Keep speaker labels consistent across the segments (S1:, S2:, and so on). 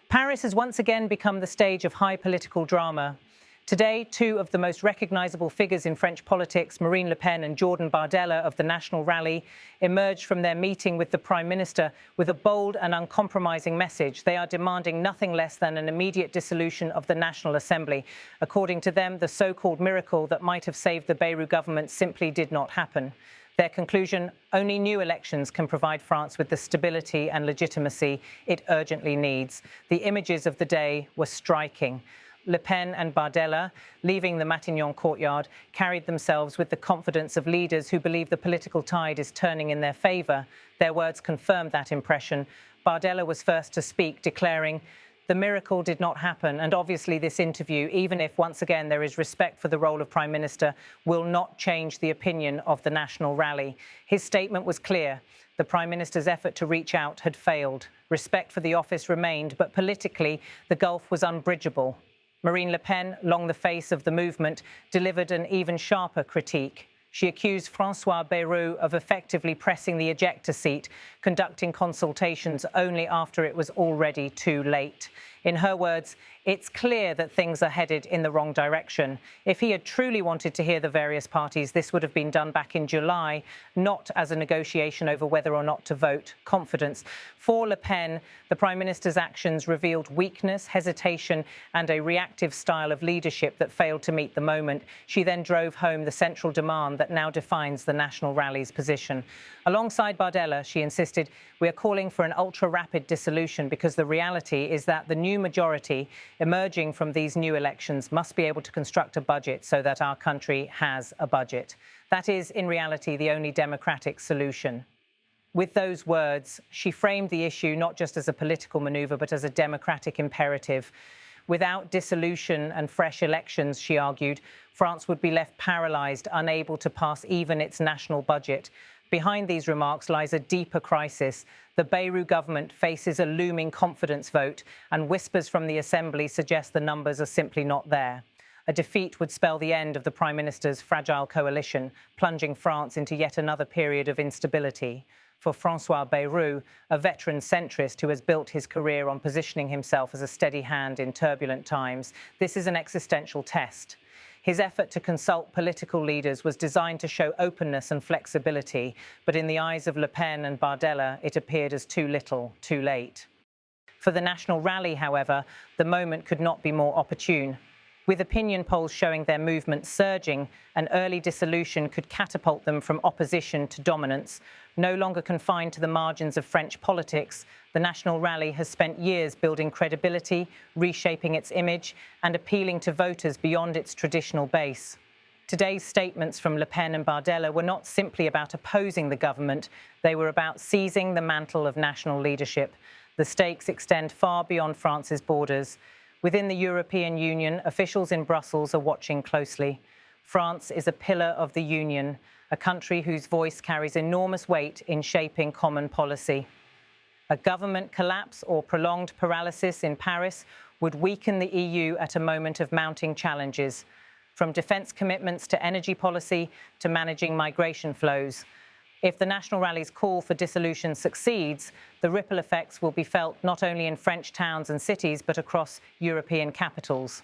S1: Paris has once again become the stage of high political drama. Today, two of the most recognisable figures in French politics, Marine Le Pen and Jordan Bardella of the National Rally, emerged from their meeting with the Prime Minister with a bold and uncompromising message. They are demanding nothing less than an immediate dissolution of the National Assembly. According to them, the so-called miracle that might have saved the Bayrou government simply did not happen. Their conclusion: only new elections can provide France with the stability and legitimacy it urgently needs. The images of the day were striking. Le Pen and Bardella, leaving the Matignon courtyard, carried themselves with the confidence of leaders who believe the political tide is turning in their favour. Their words confirmed that impression. Bardella was first to speak, declaring, "The miracle did not happen, and obviously this interview, even if once again there is respect for the role of Prime Minister, will not change the opinion of the National Rally." His statement was clear. The Prime Minister's effort to reach out had failed. Respect for the office remained, but politically the gulf was unbridgeable. Marine Le Pen, long the face of the movement, delivered an even sharper critique. She accused François Bayrou of effectively pressing the ejector seat, conducting consultations only after it was already too late. In her words, "It's clear that things are headed in the wrong direction. If he had truly wanted to hear the various parties, this would have been done back in July, not as a negotiation over whether or not to vote confidence." For Le Pen, the Prime Minister's actions revealed weakness, hesitation, and a reactive style of leadership that failed to meet the moment. She then drove home the central demand that now defines the National Rally's position. Alongside Bardella, she insisted, "We are calling for an ultra-rapid dissolution because the reality is that the new majority emerging from these new elections must be able to construct a budget so that our country has a budget. That is, in reality, the only democratic solution." With those words, she framed the issue not just as a political manoeuvre, but as a democratic imperative. Without dissolution and fresh elections, she argued, France would be left paralysed, unable to pass even its national budget. Behind these remarks lies a deeper crisis. The Bayrou government faces a looming confidence vote, and whispers from the Assembly suggest the numbers are simply not there. A defeat would spell the end of the Prime Minister's fragile coalition, plunging France into yet another period of instability. For François Bayrou, a veteran centrist who has built his career on positioning himself as a steady hand in turbulent times, this is an existential test. His effort to consult political leaders was designed to show openness and flexibility, but in the eyes of Le Pen and Bardella, it appeared as too little, too late. For the National Rally, however, the moment could not be more opportune. With opinion polls showing their movement surging, an early dissolution could catapult them from opposition to dominance. No longer confined to the margins of French politics, the National Rally has spent years building credibility, reshaping its image, and appealing to voters beyond its traditional base. Today's statements from Le Pen and Bardella were not simply about opposing the government, they were about seizing the mantle of national leadership. The stakes extend far beyond France's borders. Within the European Union, officials in Brussels are watching closely. France is a pillar of the Union, a country whose voice carries enormous weight in shaping common policy. A government collapse or prolonged paralysis in Paris would weaken the EU at a moment of mounting challenges, from defence commitments to energy policy to managing migration flows. If the National Rally's call for dissolution succeeds, the ripple effects will be felt not only in French towns and cities, but across European capitals.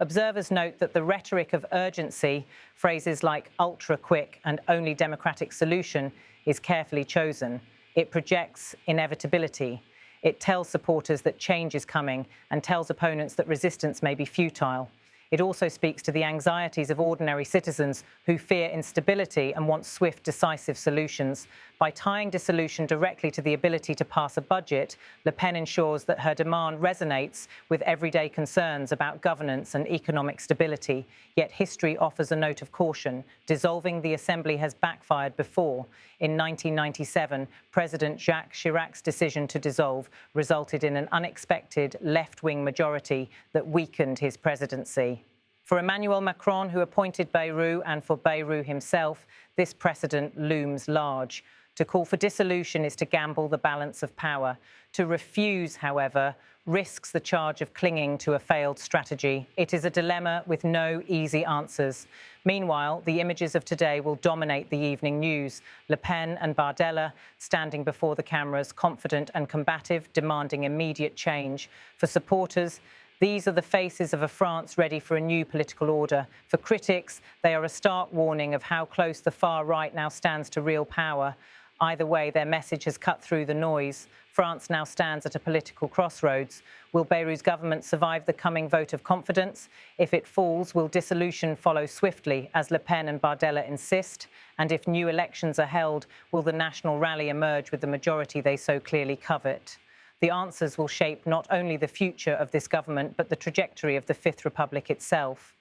S1: Observers note that the rhetoric of urgency, phrases like ultra-quick and only democratic solution, is carefully chosen. It projects inevitability. It tells supporters that change is coming and tells opponents that resistance may be futile. It also speaks to the anxieties of ordinary citizens who fear instability and want swift, decisive solutions. By tying dissolution directly to the ability to pass a budget, Le Pen ensures that her demand resonates with everyday concerns about governance and economic stability. Yet history offers a note of caution. Dissolving the Assembly has backfired before. In 1997, President Jacques Chirac's decision to dissolve resulted in an unexpected left-wing majority that weakened his presidency. For Emmanuel Macron, who appointed Bayrou, and for Bayrou himself, this precedent looms large. To call for dissolution is to gamble the balance of power. To refuse, however, risks the charge of clinging to a failed strategy. It is a dilemma with no easy answers. Meanwhile, the images of today will dominate the evening news. Le Pen and Bardella standing before the cameras, confident and combative, demanding immediate change. For supporters, these are the faces of a France ready for a new political order. For critics, they are a stark warning of how close the far right now stands to real power. Either way, their message has cut through the noise. France now stands at a political crossroads. Will Bayrou's government survive the coming vote of confidence? If it falls, will dissolution follow swiftly, as Le Pen and Bardella insist? And if new elections are held, will the national rally emerge with the majority they so clearly covet? The answers will shape not only the future of this government, but the trajectory of the Fifth Republic itself.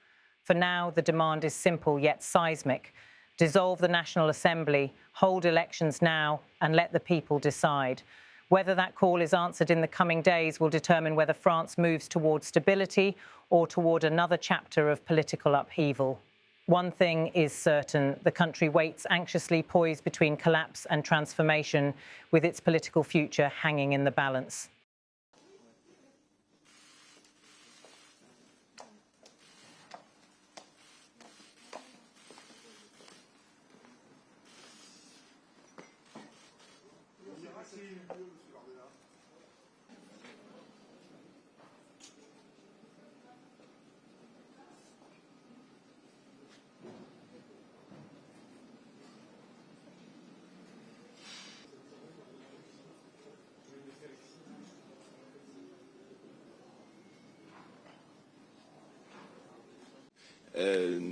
S1: For now, the demand is simple yet seismic. Dissolve the National Assembly, hold elections now, and let the people decide. Whether that call is answered in the coming days will determine whether France moves towards stability or toward another chapter of political upheaval. One thing is certain, the country waits anxiously poised between collapse and transformation, with its political future hanging in the balance.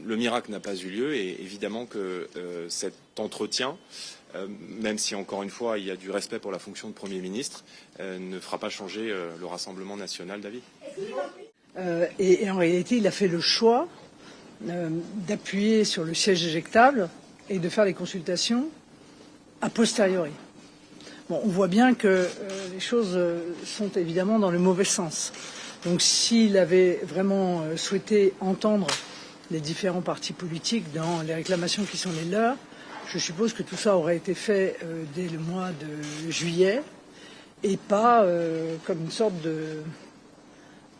S2: Le miracle n'a pas eu lieu et évidemment que cet entretien, même si encore une fois il y a du respect pour la fonction de Premier ministre, ne fera pas changer le Rassemblement national d'avis.
S3: Et en réalité, il a fait le choix d'appuyer sur le siège éjectable et de faire les consultations a posteriori. Bon, on voit bien que les choses sont évidemment dans le mauvais sens. Donc s'il avait vraiment souhaité entendre les différents partis politiques dans les réclamations qui sont les leurs, je suppose que tout ça aurait été fait dès le mois de juillet et pas comme une sorte de,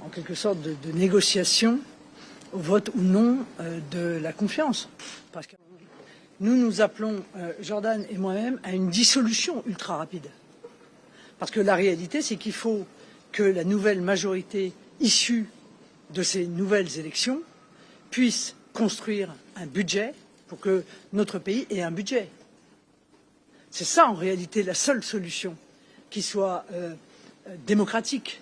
S3: en quelque sorte, de négociation au vote ou non de la confiance. Parce que nous appelons, Jordan et moi-même, à une dissolution ultra rapide. Parce que la réalité, c'est qu'il faut que la nouvelle majorité issue de ces nouvelles élections puisse construire un budget pour que notre pays ait un budget. C'est ça, en réalité, la seule solution qui soit démocratique.